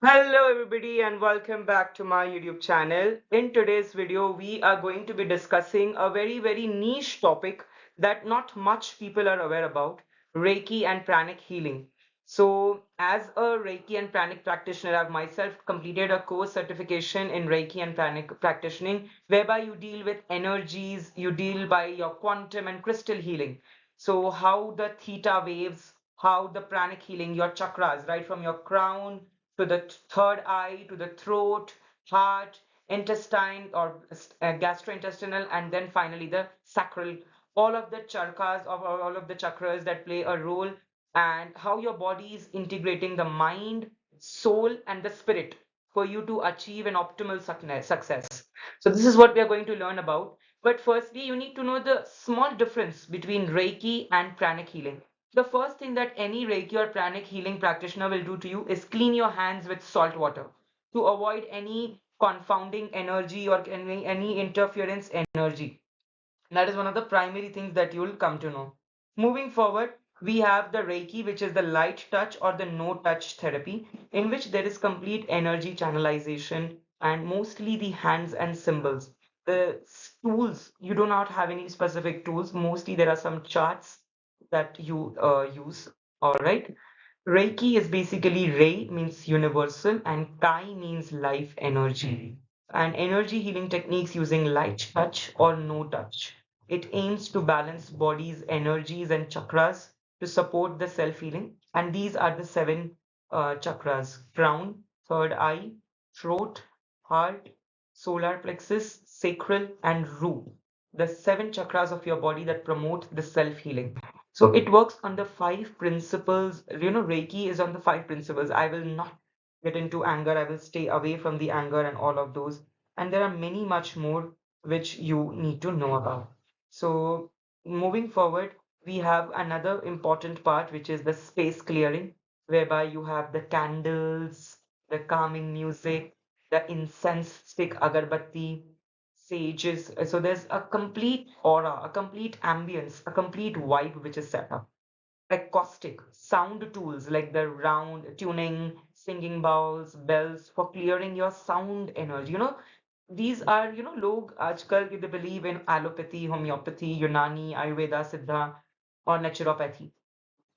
Hello everybody and welcome back to my YouTube channel. In today's video, we are going to be discussing a very niche topic that not much people are aware about, Reiki and pranic healing. So as a Reiki and pranic practitioner, I've myself completed a course certification in Reiki and pranic practicing, whereby you deal with energies, you deal by your quantum and crystal healing. So how the theta waves, how the pranic healing, your chakras, right from your crown to the third eye, to the throat, heart, intestine, or gastrointestinal, and then finally the sacral. All of the chakras, or all of the chakras that play a role, and how your body is integrating the mind, soul, and the spirit for you to achieve an optimal success. So this is what we are going to learn about. But firstly, you need to know the small difference between Reiki and pranic healing. The first thing that any Reiki or pranic healing practitioner will do to you is clean your hands with salt water to avoid any confounding energy or any interference energy. That is one of the primary things that you'll come to know. Moving forward, we have the Reiki, which is the light touch or the no touch therapy, in which there is complete energy channelization and mostly the hands and symbols. The tools, you do not have any specific tools. Mostly there are some charts that you use. All right. Reiki is basically Rei means universal and Kai means life energy. And energy healing techniques using light touch or no touch. It aims to balance body's energies and chakras to support the self healing. And these are the seven chakras: crown, third eye, throat, heart, solar plexus, sacral, and root. The seven chakras of your body that promote the self healing. So it works on the five principles. Reiki is on the five principles. I will not get into anger. I will stay away from the anger and all of those. And there are many much more which you need to know about. So moving forward, we have another important part, which is the space clearing, whereby you have the candles, the calming music, the incense stick agarbatti, sages. So there's a complete aura, a complete ambience, a complete vibe which is set up. Acoustic sound tools like the round tuning, singing bowls, bells for clearing your sound energy. These are, log aajkal they believe in allopathy, homeopathy, Unani, Ayurveda, Siddha, or naturopathy.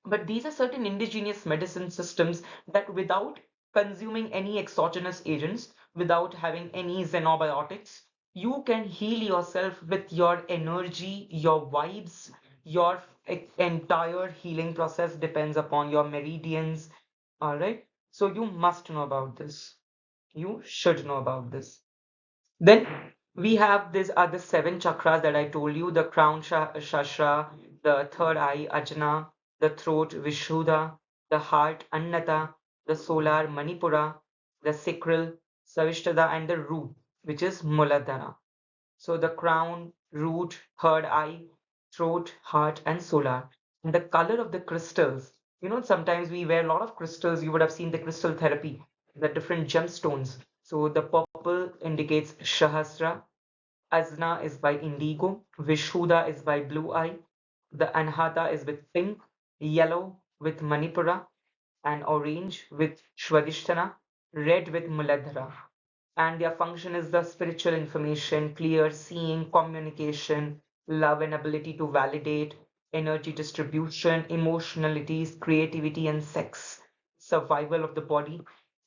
But these are certain indigenous medicine systems that without consuming any exogenous agents, without having any xenobiotics, you can heal yourself with your energy, your vibes, your entire healing process depends upon your meridians. All right. So you must know about this. You should know about this. Then we have these other seven chakras that I told you, the crown shastra, the third eye ajna, the throat vishuddha, the heart annata, the solar manipura, the sacral savishtada, and the root, which is muladhara. So the crown, root, third eye, throat, heart, and solar. And the color of the crystals. Sometimes we wear a lot of crystals. You would have seen the crystal therapy, the different gemstones. So the purple indicates Shahasra, Azna is by indigo, Vishuddha is by blue eye, the Anhata is with pink, yellow with Manipura, and orange with Shwadhisthana, red with Muladhara. And their function is the spiritual information, clear seeing, communication, love and ability to validate, energy distribution, emotionalities, creativity, and sex, survival of the body,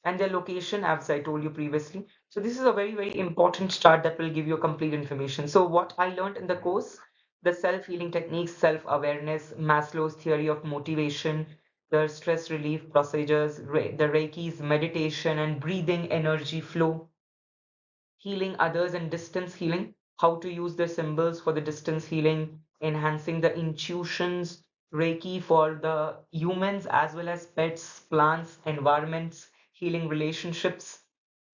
and their location, as I told you previously. So this is a very important chart that will give you complete information. So what I learned in the course, the self-healing techniques, self-awareness, Maslow's theory of motivation, the stress relief procedures, the Reiki's meditation and breathing energy flow, healing others and distance healing, how to use the symbols for the distance healing, enhancing the intuitions, Reiki for the humans as well as pets, plants, environments, healing relationships,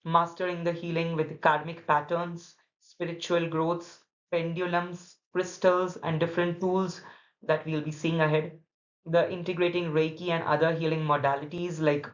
mastering the healing with karmic patterns, spiritual growths, pendulums, crystals, and different tools that we'll be seeing ahead. The integrating Reiki and other healing modalities like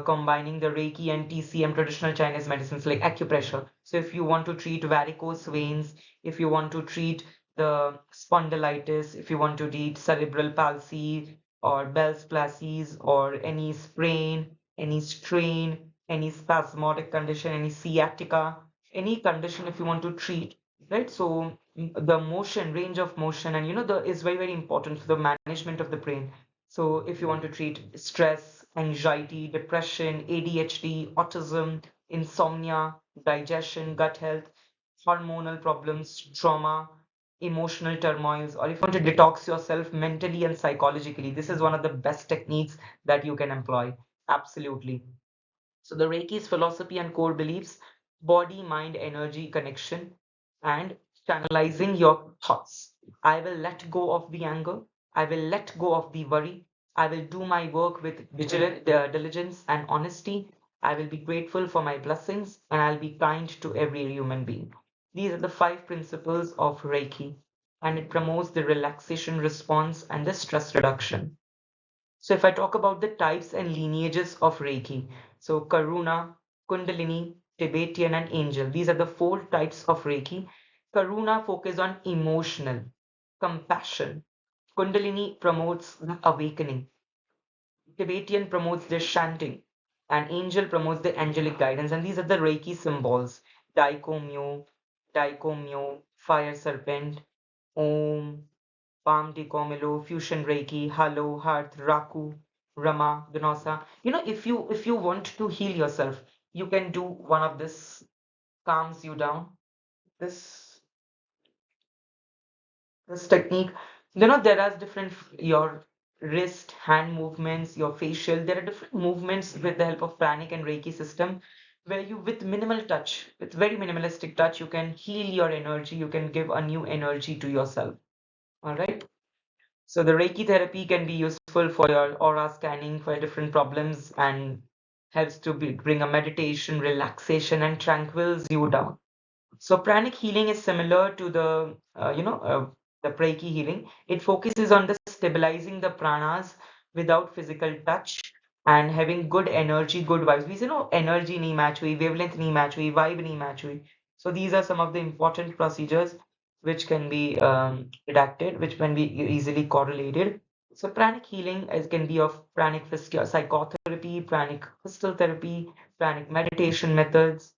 combining the Reiki and TCM traditional Chinese medicines like acupressure. So if you want to treat varicose veins, if you want to treat the spondylitis, if you want to treat cerebral palsy or Bell's palsy or any sprain, any strain, any spasmodic condition, any sciatica, any condition if you want to treat, right? So the motion, range of motion, and the is very, very important for the management of the brain. So if you want to treat stress, anxiety, depression, ADHD, autism, insomnia, digestion, gut health, hormonal problems, trauma, emotional turmoils, or if you want to detox yourself mentally and psychologically, this is one of the best techniques that you can employ. Absolutely. So the Reiki's philosophy and core beliefs, body, mind, energy connection, and channelizing your thoughts. I will let go of the anger. I will let go of the worry. I will do my work with diligence and honesty. I will be grateful for my blessings and I'll be kind to every human being. These are the five principles of Reiki, and it promotes the relaxation response and the stress reduction. So if I talk about the types and lineages of Reiki, so Karuna, Kundalini, Tibetan, and Angel, these are the four types of Reiki. Karuna focuses on emotional, compassion. Kundalini promotes the awakening. Tibetan promotes the chanting. And Angel promotes the angelic guidance. And these are the Reiki symbols. Daikomyo, Daikomyo, fire serpent, Om, Palm Decomilo, Fusion Reiki, Halo, Hearth, Raku, Rama, Gnosa. If you want to heal yourself, you can do one of this, calms you down. This this technique. There are different your wrist, hand movements, your facial. There are different movements with the help of pranic and Reiki system where you with minimal touch, with very minimalistic touch, you can heal your energy, you can give a new energy to yourself. All right. So the Reiki therapy can be useful for your aura scanning for different problems and helps to bring a meditation, relaxation, and tranquils you down. So pranic healing is similar to the Reiki healing. It focuses on the stabilizing the pranas without physical touch and having good energy, good vibes. We say no energy nahi match hui, wavelength nahi match hui, vibe nahi match hui. So these are some of the important procedures which can be redacted, which can be easily correlated. So pranic healing can be of pranic psychotherapy, pranic crystal therapy, pranic meditation methods,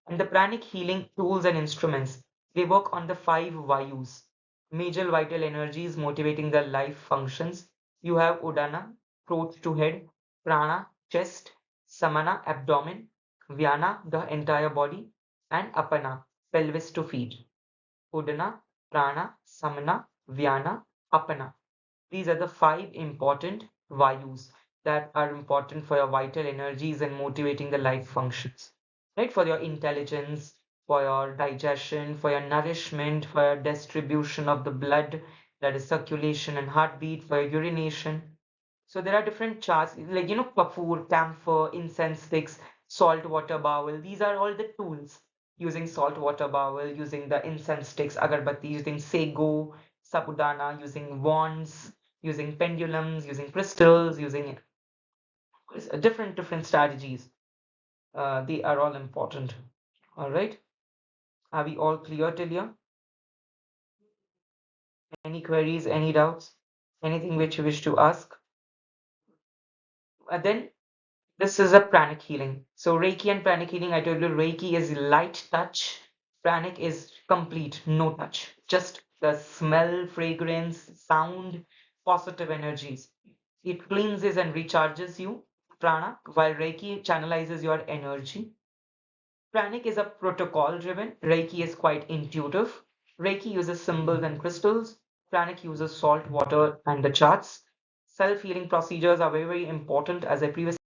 and the pranic healing tools and instruments. They work on the five vayus, major vital energies motivating the life functions. You have Udana, throat to head, Prana, chest, Samana, abdomen, Vyana, the entire body, and Apana, pelvis to feet. Udana, Prana, Samana, Vyana, Apana. These are the five important vayus that are important for your vital energies and motivating the life functions, right? For your intelligence, for your digestion, for your nourishment, for your distribution of the blood, that is circulation and heartbeat, for your urination. So there are different charts, like kapoor, camphor, incense sticks, salt water bowl. These are all the tools using salt water bowl, using the incense sticks, agarbatti, using sego, sabudana, using wands, using pendulums, using crystals, using different strategies. They are all important. All right. Are we all clear till here? Any queries, any doubts, anything which you wish to ask? Then this is a pranic healing. So Reiki and pranic healing, I told you Reiki is light touch. Pranic is complete, no touch. Just the smell, fragrance, sound, positive energies. It cleanses and recharges you, prana, while Reiki channelizes your energy. Pranic is a protocol driven. Reiki is quite intuitive. Reiki uses symbols and crystals. Pranic uses salt, water, and the charts. Self healing procedures are very, very important, as I previously